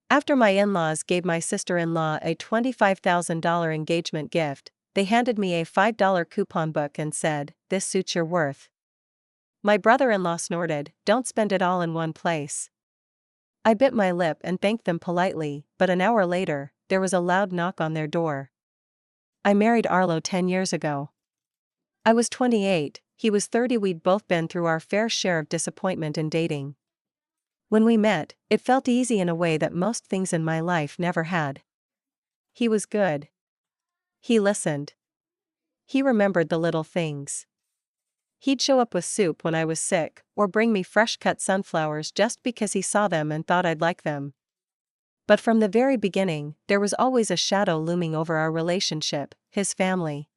After my in-laws gave my sister-in-law a $25,000 engagement gift, they handed me a $5 coupon book and said, "This suits your worth." My brother-in-law snorted, "Don't spend it all in one place." I bit my lip and thanked them politely, but an hour later, there was a loud knock on their door. I married Arlo 10 years ago. I was 28, he was 30. We'd both been through our fair share of disappointment in dating. When we met, it felt easy in a way that most things in my life never had. He was good. He listened. He remembered the little things. He'd show up with soup when I was sick, or bring me fresh-cut sunflowers just because he saw them and thought I'd like them. But from the very beginning, there was always a shadow looming over our relationship: his family.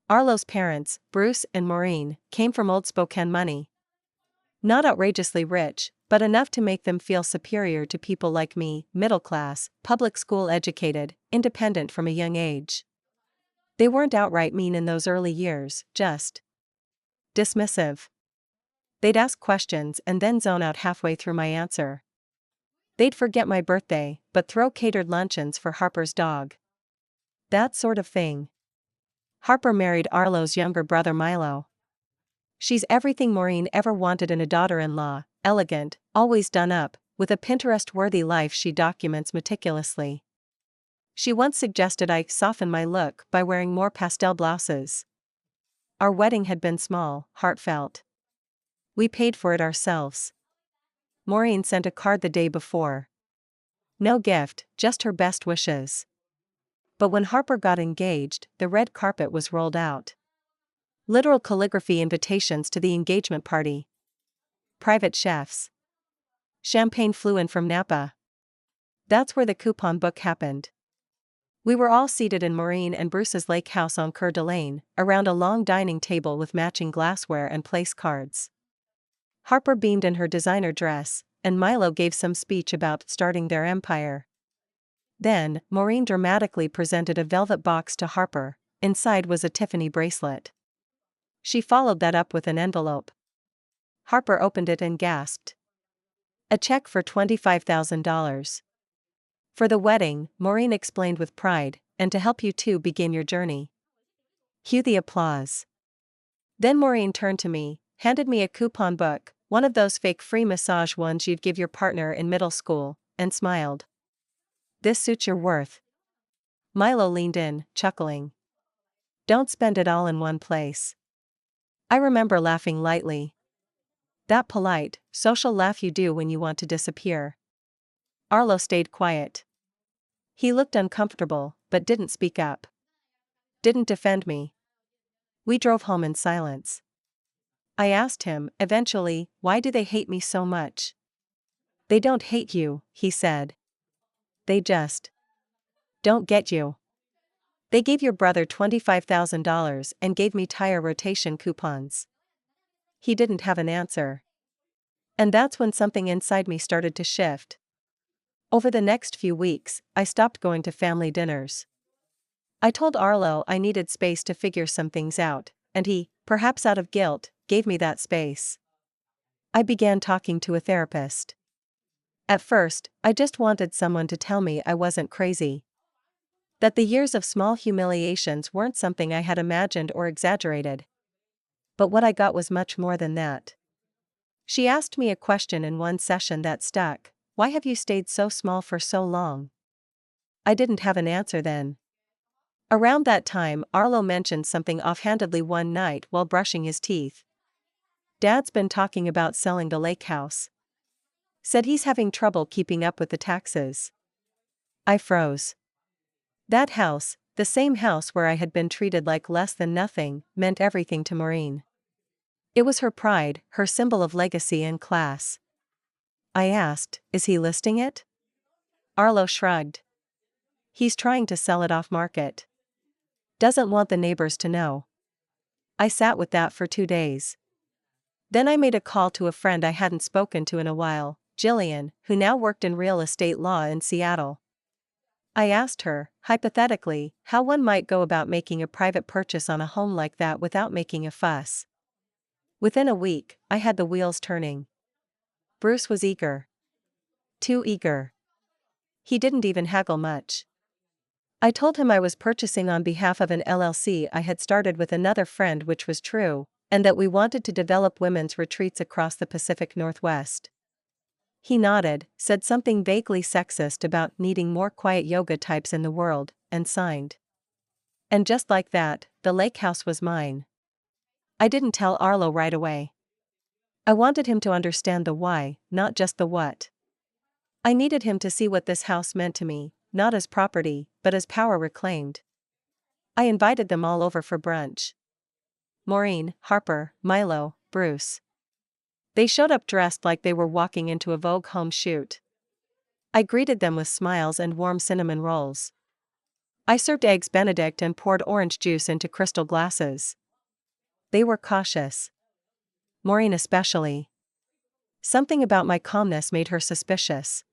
Arlo's parents, Bruce and Maureen, came from old Spokane money. Not outrageously rich, but enough to make them feel superior to people like me, middle class, public school educated, independent from a young age. They weren't outright mean in those early years, just dismissive. They'd ask questions and then zone out halfway through my answer. They'd forget my birthday, but throw catered luncheons for Harper's dog. That sort of thing. Harper married Arlo's younger brother Milo. She's everything Maureen ever wanted in a daughter-in-law: elegant, always done up, with a Pinterest-worthy life she documents meticulously. She once suggested I soften my look by wearing more pastel blouses. Our wedding had been small, heartfelt. We paid for it ourselves. Maureen sent a card the day before. No gift, just her best wishes. But when Harper got engaged, the red carpet was rolled out. Literal calligraphy invitations to the engagement party. Private chefs. Champagne flew in from Napa. That's where the coupon book happened. We were all seated in Maureen and Bruce's lake house on Coeur d'Alene, around a long dining table with matching glassware and place cards. Harper beamed in her designer dress, and Milo gave some speech about starting their empire. Then, Maureen dramatically presented a velvet box to Harper. Inside was a Tiffany bracelet. She followed that up with an envelope. Harper opened it and gasped. A check for $25,000. For the wedding, Maureen explained with pride, and to help you two begin your journey. Cue the applause. Then Maureen turned to me, handed me a coupon book, one of those fake free massage ones you'd give your partner in middle school, and smiled. "This suits your worth." Milo leaned in, chuckling. "Don't spend it all in one place." I remember laughing lightly. That polite, social laugh you do when you want to disappear. Arlo stayed quiet. He looked uncomfortable, but didn't speak up. Didn't defend me. We drove home in silence. I asked him, eventually, "Why do they hate me so much?" "They don't hate you," he said. "They just don't get you. They gave your brother $25,000 and gave me tire rotation coupons." He didn't have an answer. And that's when something inside me started to shift. Over the next few weeks, I stopped going to family dinners. I told Arlo I needed space to figure some things out, and he, perhaps out of guilt, gave me that space. I began talking to a therapist. At first, I just wanted someone to tell me I wasn't crazy. That the years of small humiliations weren't something I had imagined or exaggerated. But what I got was much more than that. She asked me a question in one session that stuck: "Why have you stayed so small for so long?" I didn't have an answer then. Around that time, Arlo mentioned something offhandedly one night while brushing his teeth. "Dad's been talking about selling the lake house. Said he's having trouble keeping up with the taxes." I froze. That house, the same house where I had been treated like less than nothing, meant everything to Maureen. It was her pride, her symbol of legacy and class. I asked, "Is he listing it?" Arlo shrugged. "He's trying to sell it off market. Doesn't want the neighbors to know." I sat with that for 2 days. Then I made a call to a friend I hadn't spoken to in a while, Jillian, who now worked in real estate law in Seattle. I asked her, hypothetically, how one might go about making a private purchase on a home like that without making a fuss. Within a week, I had the wheels turning. Bruce was eager. Too eager. He didn't even haggle much. I told him I was purchasing on behalf of an LLC I had started with another friend, which was true, and that we wanted to develop women's retreats across the Pacific Northwest. He nodded, said something vaguely sexist about needing more quiet yoga types in the world, and signed. And just like that, the lake house was mine. I didn't tell Arlo right away. I wanted him to understand the why, not just the what. I needed him to see what this house meant to me, not as property, but as power reclaimed. I invited them all over for brunch. Maureen, Harper, Milo, Bruce. They showed up dressed like they were walking into a Vogue home shoot. I greeted them with smiles and warm cinnamon rolls. I served eggs Benedict and poured orange juice into crystal glasses. They were cautious. Maureen especially. Something about my calmness made her suspicious.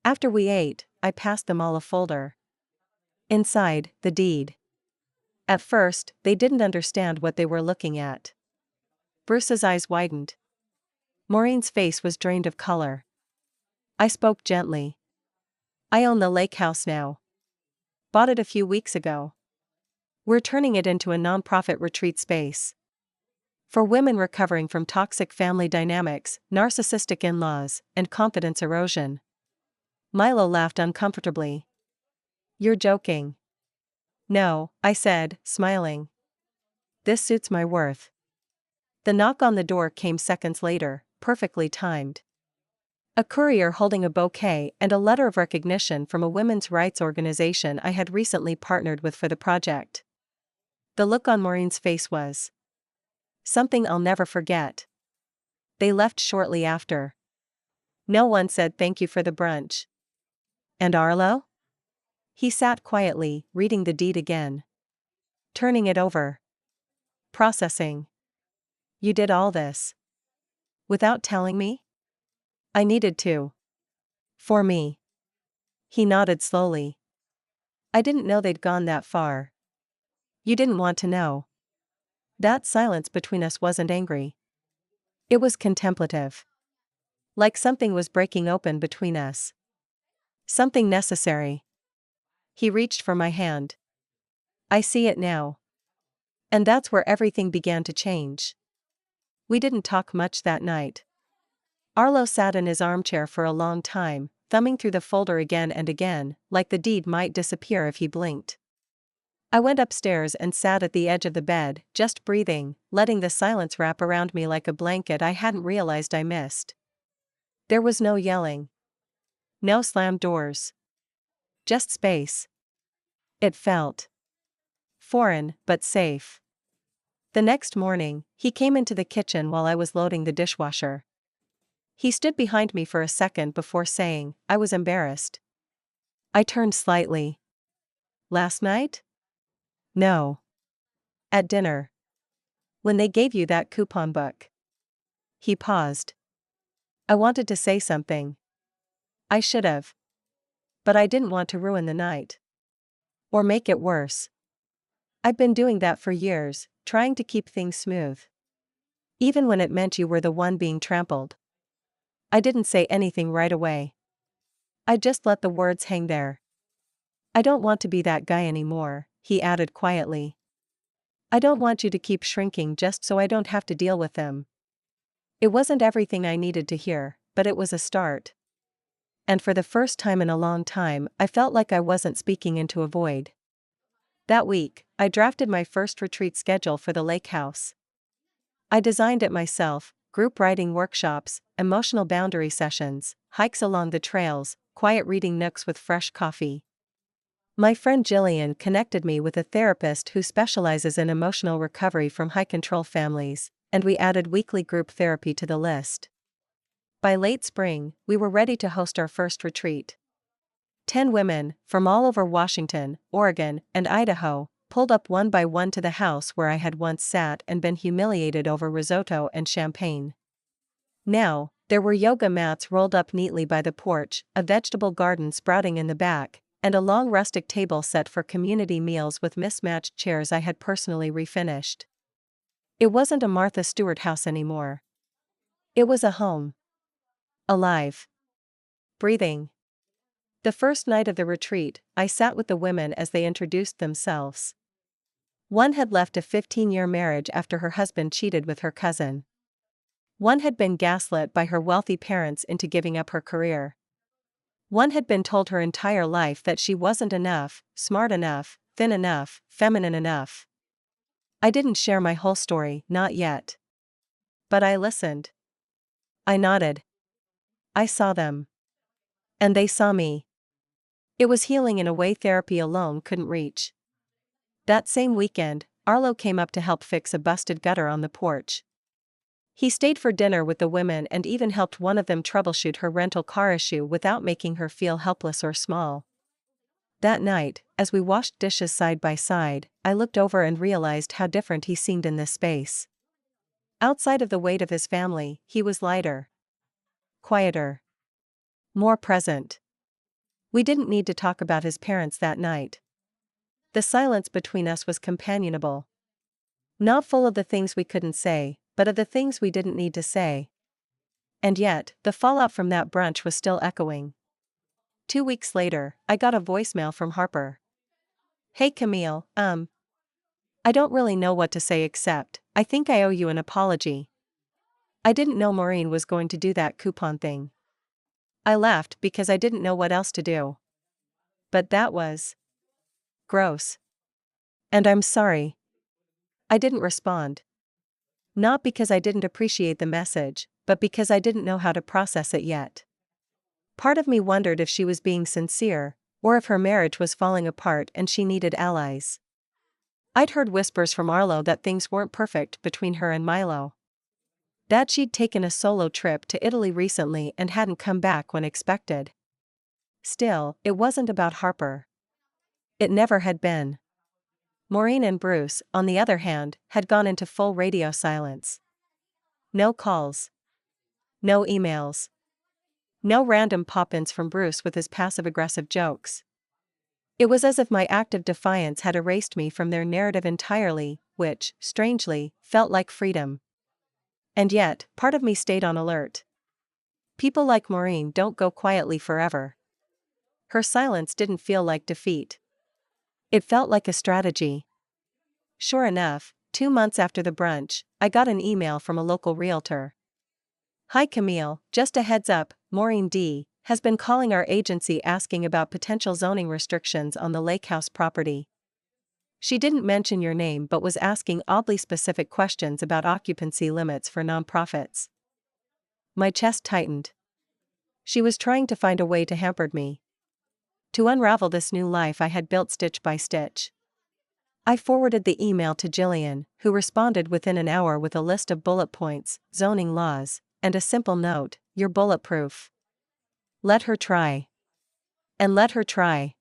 After we ate, I passed them all a folder. Inside, the deed. At first, they didn't understand what they were looking at. Bruce's eyes widened. Maureen's face was drained of color. I spoke gently. I own the lake house now. Bought it a few weeks ago. We're turning it into a nonprofit retreat space. For women recovering from toxic family dynamics, narcissistic in-laws, and confidence erosion. Milo laughed uncomfortably. You're joking. No, I said, smiling. This suits my worth. The knock on the door came seconds later, perfectly timed. A courier holding a bouquet and a letter of recognition from a women's rights organization I had recently partnered with for the project. The look on Maureen's face was something I'll never forget. They left shortly after. No one said thank you for the brunch. And Arlo? He sat quietly, reading the deed again. Turning it over. Processing. You did all this. Without telling me? I needed to. For me. He nodded slowly. I didn't know they'd gone that far. You didn't want to know. That silence between us wasn't angry. It was contemplative. Like something was breaking open between us. Something necessary. He reached for my hand. I see it now. And that's where everything began to change. We didn't talk much that night. Arlo sat in his armchair for a long time, thumbing through the folder again and again, like the deed might disappear if he blinked. I went upstairs and sat at the edge of the bed, just breathing, letting the silence wrap around me like a blanket I hadn't realized I missed. There was no yelling. No slammed doors. Just space. It felt foreign, but safe. The next morning, he came into the kitchen while I was loading the dishwasher. He stood behind me for a second before saying, I was embarrassed. I turned slightly. Last night? No. At dinner. When they gave you that coupon book. He paused. I wanted to say something. I should have. But I didn't want to ruin the night. Or make it worse. I've been doing that for years, trying to keep things smooth. Even when it meant you were the one being trampled. I didn't say anything right away. I just let the words hang there. I don't want to be that guy anymore, he added quietly. I don't want you to keep shrinking just so I don't have to deal with them. It wasn't everything I needed to hear, but it was a start. And for the first time in a long time, I felt like I wasn't speaking into a void. That week, I drafted my first retreat schedule for the lake house. I designed it myself: group writing workshops, emotional boundary sessions, hikes along the trails, quiet reading nooks with fresh coffee. My friend Jillian connected me with a therapist who specializes in emotional recovery from high-control families, and we added weekly group therapy to the list. By late spring, we were ready to host our first retreat. 10 women, from all over Washington, Oregon, and Idaho, pulled up one by one to the house where I had once sat and been humiliated over risotto and champagne. Now, there were yoga mats rolled up neatly by the porch, a vegetable garden sprouting in the back, and a long rustic table set for community meals with mismatched chairs I had personally refinished. It wasn't a Martha Stewart house anymore. It was a home. Alive. Breathing. The first night of the retreat, I sat with the women as they introduced themselves. One had left a 15-year marriage after her husband cheated with her cousin. One had been gaslit by her wealthy parents into giving up her career. One had been told her entire life that she wasn't enough, smart enough, thin enough, feminine enough. I didn't share my whole story, not yet. But I listened. I nodded. I saw them. And they saw me. It was healing in a way therapy alone couldn't reach. That same weekend, Arlo came up to help fix a busted gutter on the porch. He stayed for dinner with the women and even helped one of them troubleshoot her rental car issue without making her feel helpless or small. That night, as we washed dishes side by side, I looked over and realized how different he seemed in this space. Outside of the weight of his family, he was lighter. Quieter. More present. We didn't need to talk about his parents that night. The silence between us was companionable. Not full of the things we couldn't say, but of the things we didn't need to say. And yet, the fallout from that brunch was still echoing. 2 weeks later, I got a voicemail from Harper. "Hey Camille, I don't really know what to say except, I think I owe you an apology. I didn't know Maureen was going to do that coupon thing. I laughed because I didn't know what else to do. But that was gross. And I'm sorry." I didn't respond. Not because I didn't appreciate the message, but because I didn't know how to process it yet. Part of me wondered if she was being sincere, or if her marriage was falling apart and she needed allies. I'd heard whispers from Arlo that things weren't perfect between her and Milo. That she'd taken a solo trip to Italy recently and hadn't come back when expected. Still, it wasn't about Harper. It never had been. Maureen and Bruce, on the other hand, had gone into full radio silence. No calls. No emails. No random pop-ins from Bruce with his passive-aggressive jokes. It was as if my act of defiance had erased me from their narrative entirely, which, strangely, felt like freedom. And yet, part of me stayed on alert. People like Maureen don't go quietly forever. Her silence didn't feel like defeat. It felt like a strategy. Sure enough, 2 months after the brunch, I got an email from a local realtor. "Hi Camille, just a heads up, Maureen D. has been calling our agency asking about potential zoning restrictions on the lake house property. She didn't mention your name but was asking oddly specific questions about occupancy limits for nonprofits." My chest tightened. She was trying to find a way to hamper me. To unravel this new life I had built stitch by stitch. I forwarded the email to Jillian, who responded within an hour with a list of bullet points, zoning laws, and a simple note: "You're bulletproof. Let her try." And let her try.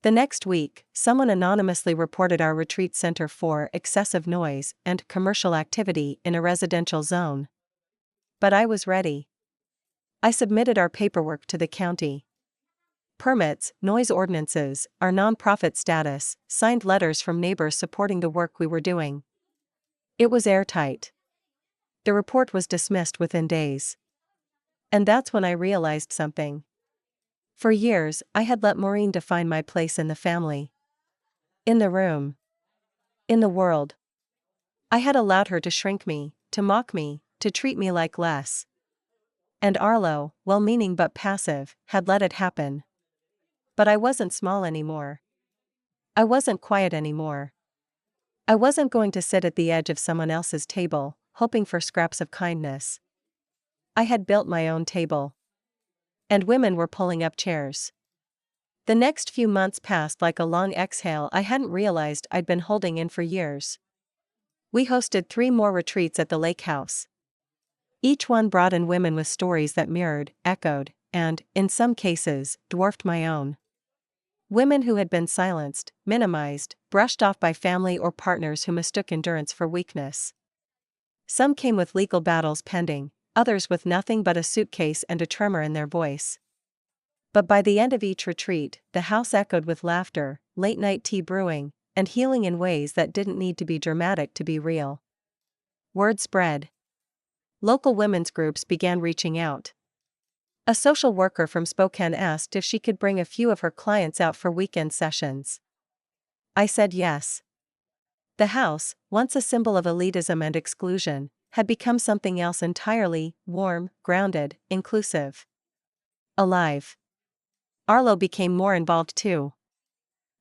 The next week, someone anonymously reported our retreat center for excessive noise and commercial activity in a residential zone. But I was ready. I submitted our paperwork to the county. Permits, noise ordinances, our nonprofit status, signed letters from neighbors supporting the work we were doing. It was airtight. The report was dismissed within days. And that's when I realized something. For years, I had let Maureen define my place in the family. In the room. In the world. I had allowed her to shrink me, to mock me, to treat me like less. And Arlo, well-meaning but passive, had let it happen. But I wasn't small anymore. I wasn't quiet anymore. I wasn't going to sit at the edge of someone else's table, hoping for scraps of kindness. I had built my own table. And women were pulling up chairs. The next few months passed like a long exhale I hadn't realized I'd been holding in for years. We hosted 3 more retreats at the lake house. Each one brought in women with stories that mirrored, echoed, and, in some cases, dwarfed my own. Women who had been silenced, minimized, brushed off by family or partners who mistook endurance for weakness. Some came with legal battles pending, others with nothing but a suitcase and a tremor in their voice. But by the end of each retreat, the house echoed with laughter, late-night tea brewing, and healing in ways that didn't need to be dramatic to be real. Word spread. Local women's groups began reaching out. A social worker from Spokane asked if she could bring a few of her clients out for weekend sessions. I said yes. The house, once a symbol of elitism and exclusion, had become something else entirely: warm, grounded, inclusive, alive. Arlo became more involved too.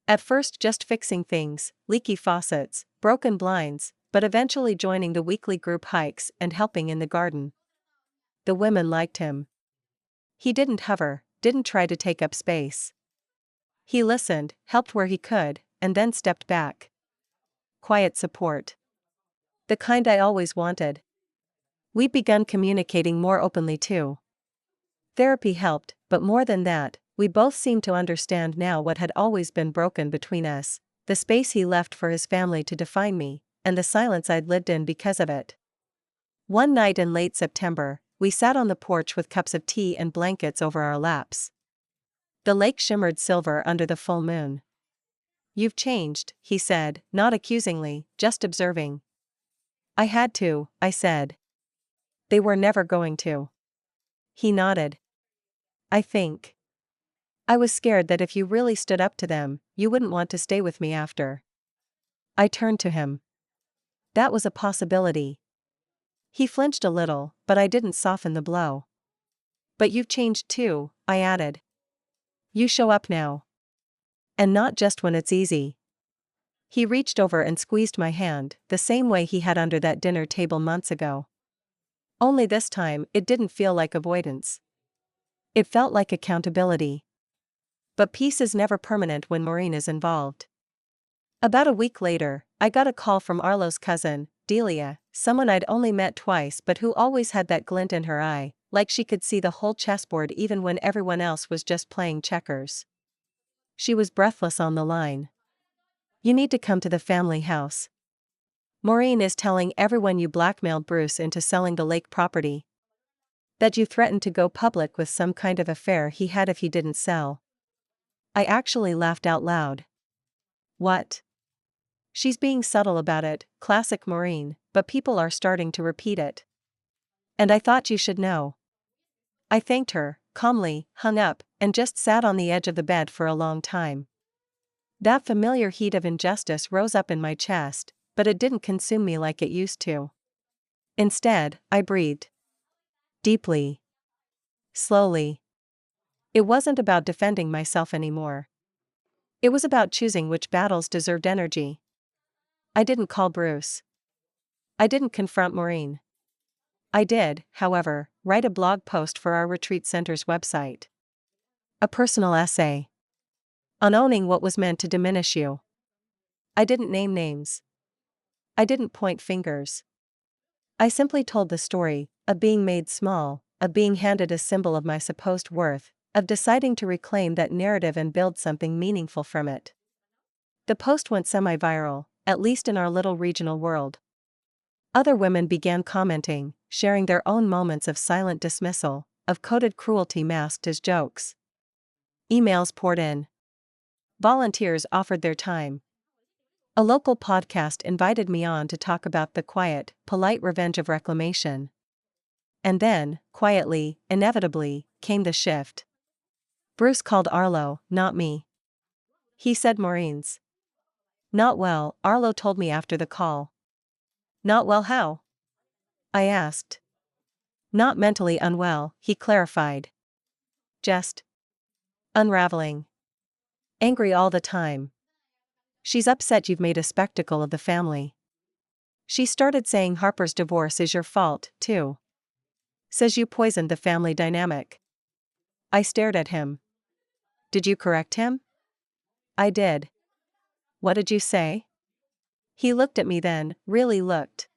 At first just fixing things, leaky faucets, broken blinds, but eventually joining the weekly group hikes and helping in the garden. The women liked him. He didn't hover, didn't try to take up space. He listened, helped where he could, and then stepped back. Quiet support. The kind I always wanted. We'd begun communicating more openly too. Therapy helped, but more than that, we both seemed to understand now what had always been broken between us: the space he left for his family to define me, and the silence I'd lived in because of it. One night in late September, we sat on the porch with cups of tea and blankets over our laps. The lake shimmered silver under the full moon. "You've changed," he said, not accusingly, just observing. "I had to," I said. "They were never going to." He nodded. "I think. I was scared that if you really stood up to them, you wouldn't want to stay with me after." I turned to him. That was a possibility. He flinched a little, but I didn't soften the blow. "But you've changed too," I added. "You show up now. And not just when it's easy." He reached over and squeezed my hand, the same way he had under that dinner table months ago. Only this time, it didn't feel like avoidance. It felt like accountability. But peace is never permanent when Maureen is involved. About a week later, I got a call from Arlo's cousin, Delia, someone I'd only met twice but who always had that glint in her eye, like she could see the whole chessboard even when everyone else was just playing checkers. She was breathless on the line. "You need to come to the family house. Maureen is telling everyone you blackmailed Bruce into selling the lake property. That you threatened to go public with some kind of affair he had if he didn't sell." I actually laughed out loud. "What?" "She's being subtle about it, classic Maureen, but people are starting to repeat it. And I thought you should know." I thanked her, calmly, hung up, and just sat on the edge of the bed for a long time. That familiar heat of injustice rose up in my chest, but it didn't consume me like it used to. Instead, I breathed. Deeply. Slowly. It wasn't about defending myself anymore. It was about choosing which battles deserved energy. I didn't call Bruce. I didn't confront Maureen. I did, however, write a blog post for our retreat center's website. A personal essay. On owning what was meant to diminish you. I didn't name names. I didn't point fingers. I simply told the story, of being made small, of being handed a symbol of my supposed worth, of deciding to reclaim that narrative and build something meaningful from it. The post went semi-viral, at least in our little regional world. Other women began commenting, sharing their own moments of silent dismissal, of coded cruelty masked as jokes. Emails poured in. Volunteers offered their time. A local podcast invited me on to talk about the quiet, polite revenge of reclamation. And then, quietly, inevitably, came the shift. Bruce called Arlo, not me. He said Maureen's. "Not well," Arlo told me after the call. "Not well how?" I asked. "Not mentally unwell," he clarified. "Just unraveling. Angry all the time. She's upset you've made a spectacle of the family. She started saying Harper's divorce is your fault, too. Says you poisoned the family dynamic." I stared at him. "Did you correct him?" "I did." "What did you say?" He looked at me then, really looked.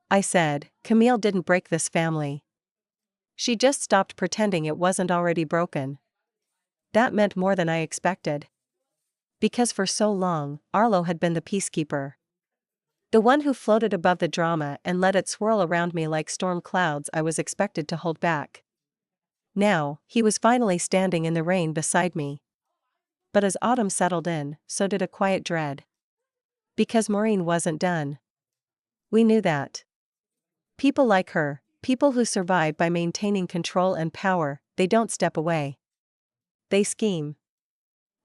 I said, "Camille didn't break this family. She just stopped pretending it wasn't already broken." That meant more than I expected. Because for so long, Arlo had been the peacekeeper. The one who floated above the drama and let it swirl around me like storm clouds I was expected to hold back. Now, he was finally standing in the rain beside me. But as autumn settled in, so did a quiet dread. Because Maureen wasn't done. We knew that. People like her, people who survive by maintaining control and power, they don't step away. They scheme.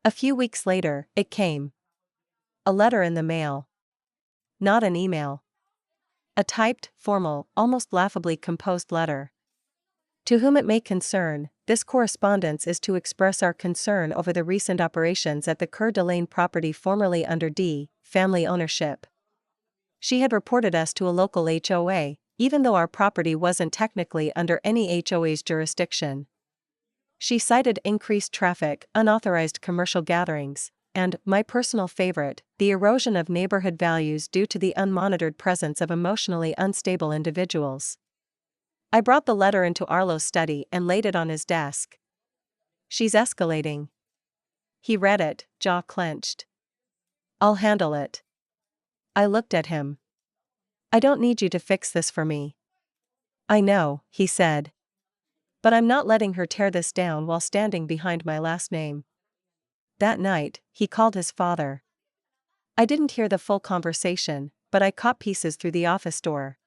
A few weeks later, it came. A letter in the mail. Not an email. A typed, formal, almost laughably composed letter. To whom it may concern, this correspondence is to express our concern over the recent operations at the Coeur d'Alene property formerly under D. family ownership. She had reported us to a local HOA, even though our property wasn't technically under any HOA's jurisdiction. She cited increased traffic, unauthorized commercial gatherings, and, my personal favorite, the erosion of neighborhood values due to the unmonitored presence of emotionally unstable individuals. I brought the letter into Arlo's study and laid it on his desk. She's escalating. He read it, jaw clenched. I'll handle it. I looked at him. I don't need you to fix this for me. I know, he said. But I'm not letting her tear this down while standing behind my last name. That night, he called his father. I didn't hear the full conversation, but I caught pieces through the office door.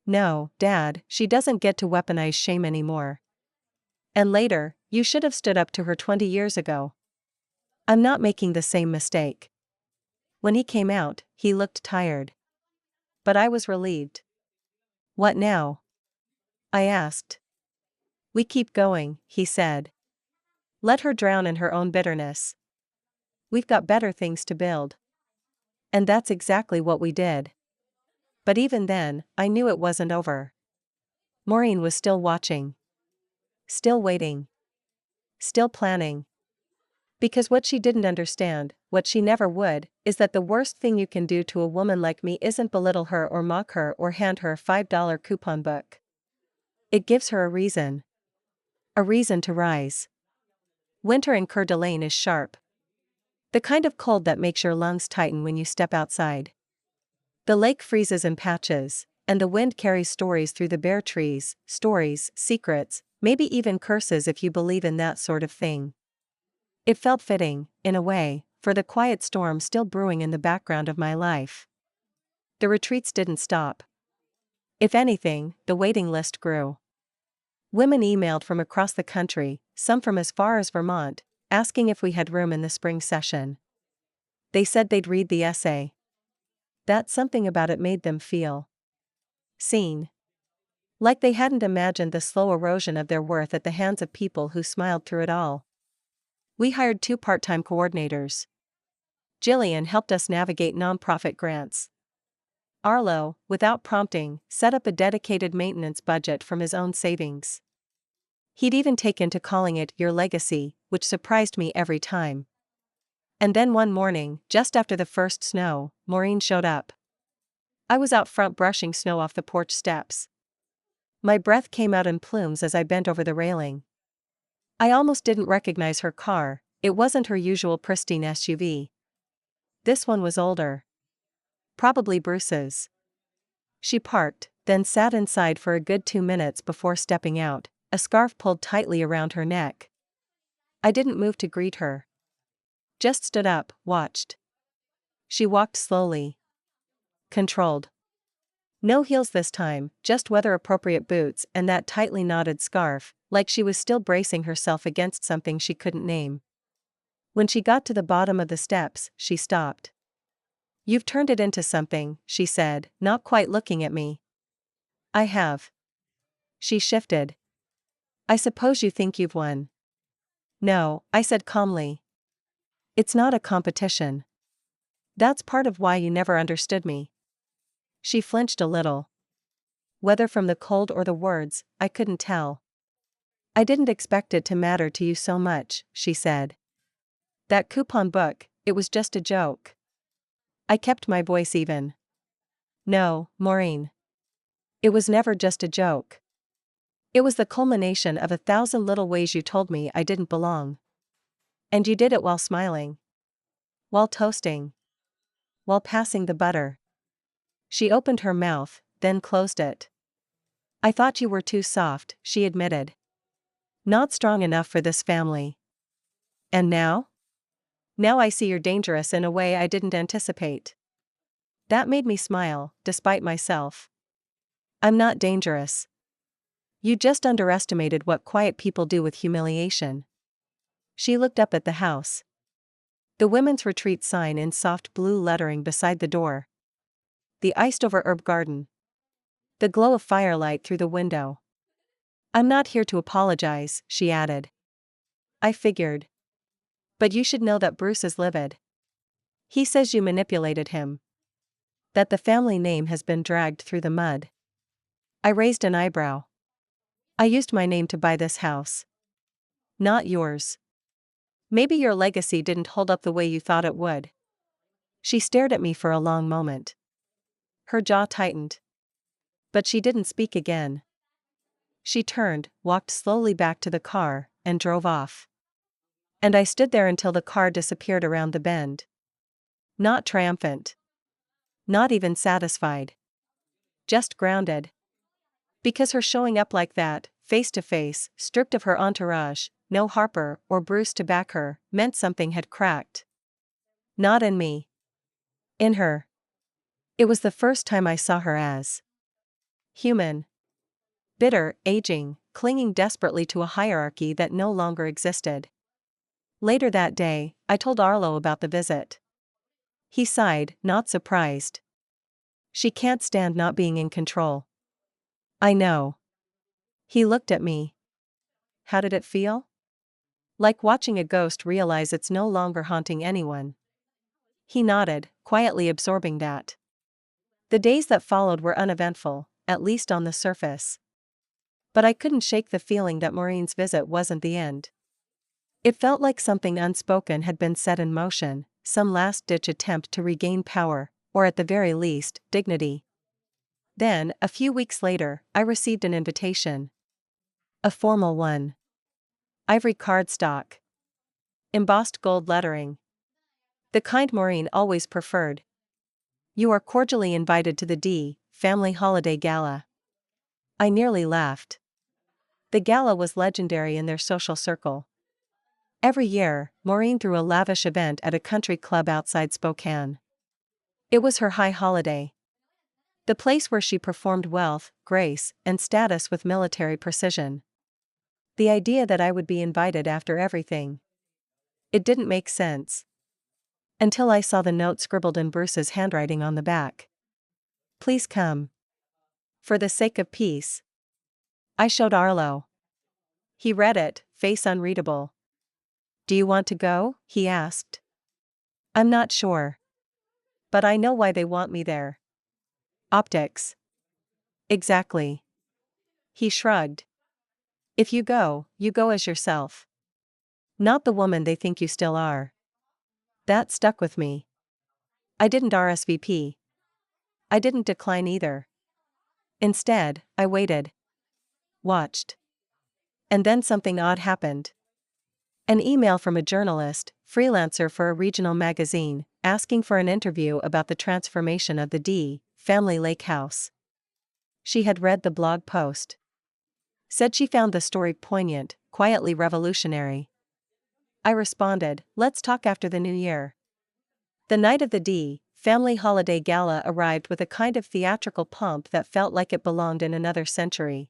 No, Dad, she doesn't get to weaponize shame anymore. And later, you should have stood up to her 20 years ago. I'm not making the same mistake. When he came out, he looked tired. But I was relieved. What now? I asked. We keep going, he said. Let her drown in her own bitterness. We've got better things to build. And that's exactly what we did. But even then, I knew it wasn't over. Maureen was still watching. Still waiting. Still planning. Because what she didn't understand, what she never would, is that the worst thing you can do to a woman like me isn't belittle her or mock her or hand her a $5 coupon book. It gives her a reason. A reason to rise. Winter in Coeur d'Alene is sharp. The kind of cold that makes your lungs tighten when you step outside. The lake freezes in patches, and the wind carries stories through the bare trees, stories, secrets, maybe even curses if you believe in that sort of thing. It felt fitting, in a way, for the quiet storm still brewing in the background of my life. The retreats didn't stop. If anything, the waiting list grew. Women emailed from across the country, some from as far as Vermont, asking if we had room in the spring session. They said they'd read the essay. That something about it made them feel seen. Like they hadn't imagined the slow erosion of their worth at the hands of people who smiled through it all. We hired 2 part-time coordinators. Jillian helped us navigate nonprofit grants. Arlo, without prompting, set up a dedicated maintenance budget from his own savings. He'd even taken to calling it your legacy, which surprised me every time. And then one morning, just after the first snow, Maureen showed up. I was out front brushing snow off the porch steps. My breath came out in plumes as I bent over the railing. I almost didn't recognize her car. It wasn't her usual pristine SUV. This one was older. Probably Bruce's. She parked, then sat inside for a good 2 minutes before stepping out, a scarf pulled tightly around her neck. I didn't move to greet her. Just stood up, watched. She walked slowly. Controlled. No heels this time, just weather-appropriate boots and that tightly knotted scarf, like she was still bracing herself against something she couldn't name. When she got to the bottom of the steps, she stopped. You've turned it into something, she said, not quite looking at me. I have. She shifted. I suppose you think you've won. No, I said calmly. It's not a competition. That's part of why you never understood me. She flinched a little. Whether from the cold or the words, I couldn't tell. I didn't expect it to matter to you so much, she said. That coupon book, it was just a joke. I kept my voice even. No, Maureen. It was never just a joke. It was the culmination of 1,000 little ways you told me I didn't belong. And you did it while smiling. While toasting. While passing the butter. She opened her mouth, then closed it. I thought you were too soft, she admitted. Not strong enough for this family. And now? Now I see you're dangerous in a way I didn't anticipate. That made me smile, despite myself. I'm not dangerous. You just underestimated what quiet people do with humiliation. She looked up at the house. The women's retreat sign in soft blue lettering beside the door. The iced-over herb garden. The glow of firelight through the window. I'm not here to apologize, she added. I figured. But you should know that Bruce is livid. He says you manipulated him. That the family name has been dragged through the mud. I raised an eyebrow. I used my name to buy this house. Not yours. Maybe your legacy didn't hold up the way you thought it would. She stared at me for a long moment. Her jaw tightened. But she didn't speak again. She turned, walked slowly back to the car, and drove off. And I stood there until the car disappeared around the bend. Not triumphant. Not even satisfied. Just grounded. Because her showing up like that, face to face, stripped of her entourage, no Harper or Bruce to back her, meant something had cracked. Not in me. In her. It was the first time I saw her as human. Bitter, aging, clinging desperately to a hierarchy that no longer existed. Later that day, I told Arlo about the visit. He sighed, not surprised. She can't stand not being in control. I know. He looked at me. How did it feel? Like watching a ghost realize it's no longer haunting anyone. He nodded, quietly absorbing that. The days that followed were uneventful, at least on the surface. But I couldn't shake the feeling that Maureen's visit wasn't the end. It felt like something unspoken had been set in motion, some last-ditch attempt to regain power, or at the very least, dignity. Then, a few weeks later, I received an invitation. A formal one. Ivory cardstock. Embossed gold lettering. The kind Maureen always preferred. You are cordially invited to the D. Family Holiday Gala. I nearly laughed. The gala was legendary in their social circle. Every year, Maureen threw a lavish event at a country club outside Spokane. It was her high holiday. The place where she performed wealth, grace, and status with military precision. The idea that I would be invited after everything. It didn't make sense. Until I saw the note scribbled in Bruce's handwriting on the back. Please come. For the sake of peace. I showed Arlo. He read it, face unreadable. Do you want to go? He asked. I'm not sure. But I know why they want me there. Optics. Exactly. He shrugged. If you go as yourself. Not the woman they think you still are. That stuck with me. I didn't RSVP. I didn't decline either. Instead, I waited. Watched. And then something odd happened. An email from a journalist, freelancer for a regional magazine, asking for an interview about the transformation of the D. Family Lake House. She had read the blog post. Said she found the story poignant, quietly revolutionary. I responded, let's talk after the new year. The night of the D. Family Holiday Gala arrived with a kind of theatrical pomp that felt like it belonged in another century.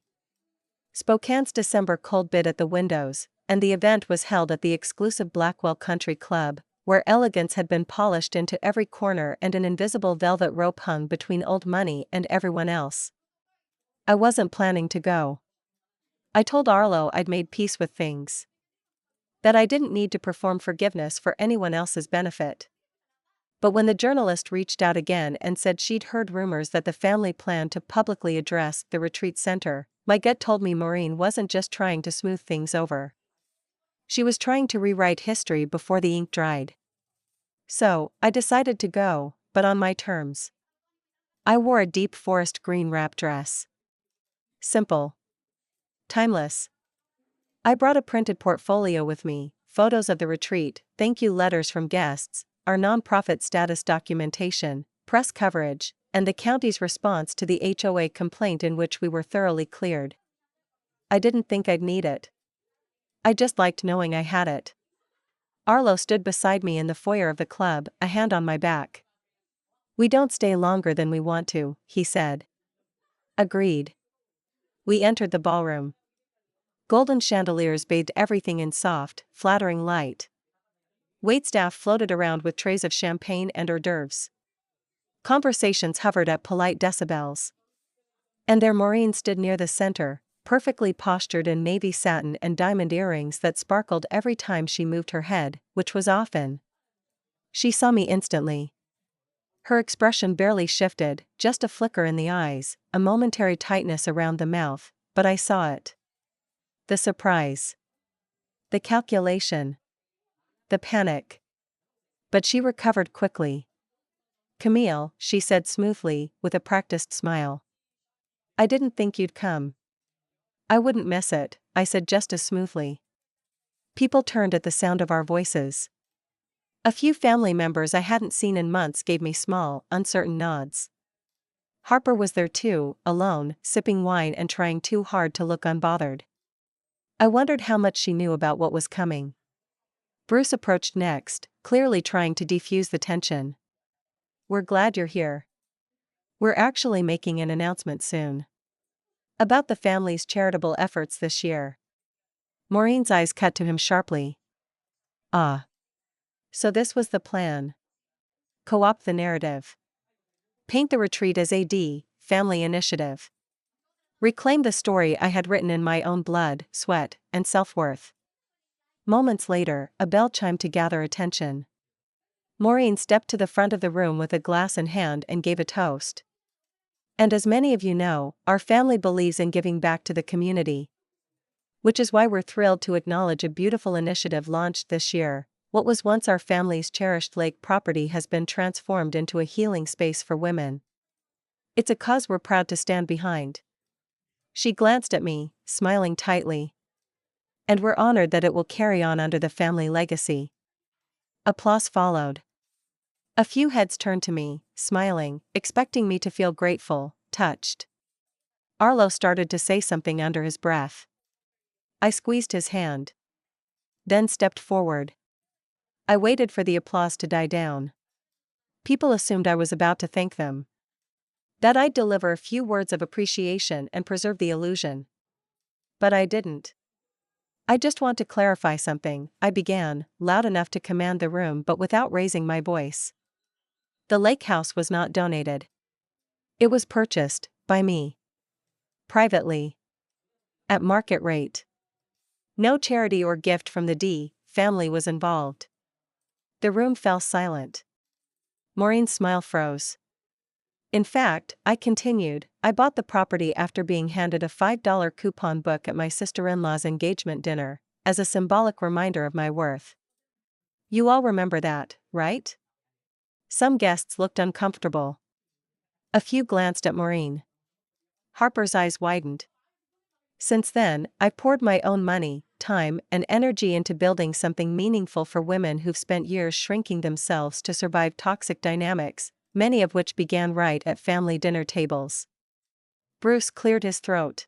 Spokane's December cold bit at the windows, and the event was held at the exclusive Blackwell Country Club, where elegance had been polished into every corner and an invisible velvet rope hung between old money and everyone else. I wasn't planning to go. I told Arlo I'd made peace with things. That I didn't need to perform forgiveness for anyone else's benefit. But when the journalist reached out again and said she'd heard rumors that the family planned to publicly address the retreat center, my gut told me Maureen wasn't just trying to smooth things over. She was trying to rewrite history before the ink dried. So, I decided to go, but on my terms. I wore a deep forest green wrap dress. Simple. Timeless. I brought a printed portfolio with me, photos of the retreat, thank you letters from guests, our nonprofit status documentation, press coverage, and the county's response to the HOA complaint in which we were thoroughly cleared. I didn't think I'd need it. I just liked knowing I had it. Arlo stood beside me in the foyer of the club, a hand on my back. We don't stay longer than we want to, he said. Agreed. We entered the ballroom. Golden chandeliers bathed everything in soft, flattering light. Waitstaff floated around with trays of champagne and hors d'oeuvres. Conversations hovered at polite decibels. And there Maureen stood near the center, perfectly postured in navy satin and diamond earrings that sparkled every time she moved her head, which was often. She saw me instantly. Her expression barely shifted, just a flicker in the eyes, a momentary tightness around the mouth, but I saw it. The surprise. The calculation. The panic. But she recovered quickly. "Camille," she said smoothly, with a practiced smile. "I didn't think you'd come." "I wouldn't miss it," I said just as smoothly. People turned at the sound of our voices. A few family members I hadn't seen in months gave me small, uncertain nods. Harper was there too, alone, sipping wine and trying too hard to look unbothered. I wondered how much she knew about what was coming. Bruce approached next, clearly trying to defuse the tension. "We're glad you're here. We're actually making an announcement soon. About the family's charitable efforts this year." Maureen's eyes cut to him sharply. "Ah. So this was the plan. Co-opt the narrative. Paint the retreat as a family initiative. Reclaim the story I had written in my own blood, sweat, and self-worth." Moments later, a bell chimed to gather attention. Maureen stepped to the front of the room with a glass in hand and gave a toast. "And as many of you know, our family believes in giving back to the community. Which is why we're thrilled to acknowledge a beautiful initiative launched this year. What was once our family's cherished lake property has been transformed into a healing space for women. It's a cause we're proud to stand behind." She glanced at me, smiling tightly. "And we're honored that it will carry on under the family legacy." Applause followed. A few heads turned to me, smiling, expecting me to feel grateful, touched. Arlo started to say something under his breath. I squeezed his hand. Then stepped forward. I waited for the applause to die down. People assumed I was about to thank them. That I'd deliver a few words of appreciation and preserve the illusion. But I didn't. "I just want to clarify something," I began, loud enough to command the room but without raising my voice. "The lake house was not donated. It was purchased, by me. Privately. At market rate. No charity or gift from the family was involved." The room fell silent. Maureen's smile froze. "In fact," I continued, "I bought the property after being handed a $5 coupon book at my sister-in-law's engagement dinner, as a symbolic reminder of my worth. You all remember that, right?" Some guests looked uncomfortable. A few glanced at Maureen. Harper's eyes widened. "Since then, I've poured my own money, time, and energy into building something meaningful for women who've spent years shrinking themselves to survive toxic dynamics, many of which began right at family dinner tables." Bruce cleared his throat.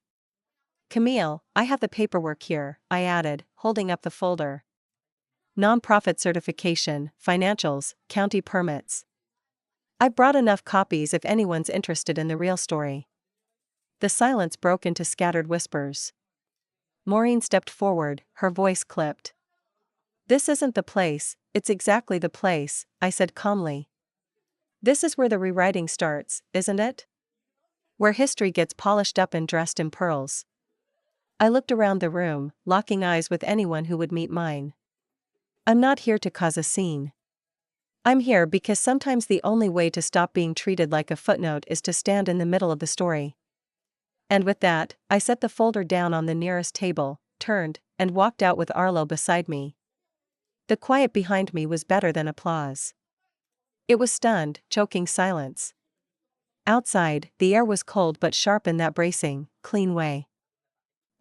"Camille, I have the paperwork here," I added, holding up the folder. "Nonprofit certification, financials, county permits. I brought enough copies if anyone's interested in the real story." The silence broke into scattered whispers. Maureen stepped forward, her voice clipped. "This isn't the place, it's exactly the place," I said calmly. "This is where the rewriting starts, isn't it? Where history gets polished up and dressed in pearls." I looked around the room, locking eyes with anyone who would meet mine. I'm not here to cause a scene. I'm here because sometimes the only way to stop being treated like a footnote is to stand in the middle of the story. And with that, I set the folder down on the nearest table, turned, and walked out with Arlo beside me. The quiet behind me was better than applause. It was stunned, choking silence. Outside, the air was cold but sharp in that bracing, clean way.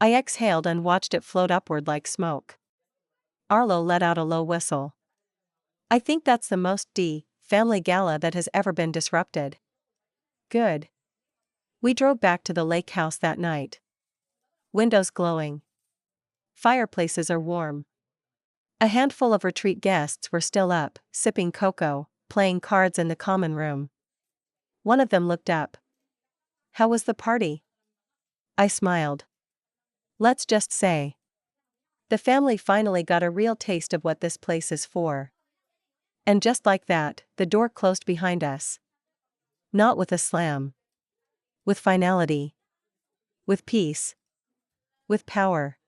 I exhaled and watched it float upward like smoke. Arlo let out a low whistle. "I think that's the most family gala that has ever been disrupted." Good. We drove back to the lake house that night. Windows glowing. Fireplaces are warm. A handful of retreat guests were still up, sipping cocoa, playing cards in the common room. One of them looked up. "How was the party?" I smiled. Let's just say, the family finally got a real taste of what this place is for. And just like that, the door closed behind us. Not with a slam. With finality. With peace. With power.